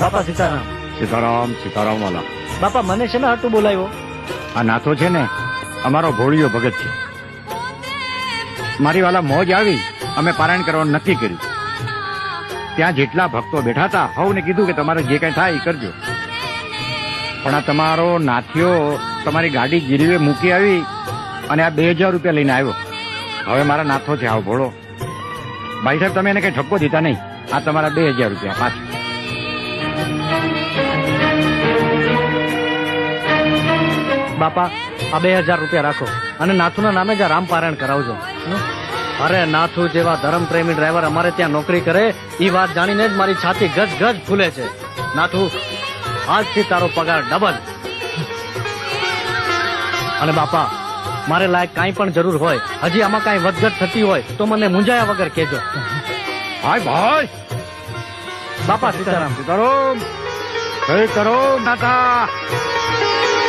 બાપા સીતારામ. સીતારામ સીતારામ વાલા. બાપા મને છે ને હાટું બોલાવ્યો? આ નાથો છે ને અમારો ભોળિયો ભગત છે. મારી વાલા મોજ આવી, અમે પારાયણ કરવાનું નક્કી કર્યું. ત્યાં જેટલા ભક્તો બેઠા હતા હવને કીધું કે તમારે જે કઈ થાય એ કરજો. પણ આ તમારો નાથિયો તમારી ગાડી ગીરવે મૂકી આવી અને આ 2000 રૂપિયા લઈને આવ્યો. હવે મારા નાથો છે આવ ભોળો. ભાઈ સાહેબ તમે એને કઈ ઠપકો દીધા નહીં. આ તમારા 2000 રૂપિયા પાછા. બાપા આ 2000 રૂપિયા રાખો અને નાથુના નામે જ રામ પારાયણ કરાવજો. અરે નાથુ જેવા ધર્મપ્રેમી ડ્રાઈવર અમારે ત્યાં નોકરી કરે એ વાત જાણીને જ મારી છાતી ગજ ગજ ફૂલે છે. નાથુ આજથી તારો પગાર ડબલ. અને બાપા મારે લાયક કાંઈ પણ જરૂર હોય, હજી આમાં કાંઈ વધઘટ થતી હોય તો મને મૂંઝાયા વગર કહેજો. ભાઈ ભાઈ બાપા સીતારામ. સીતારામ. જય કરો નાથા.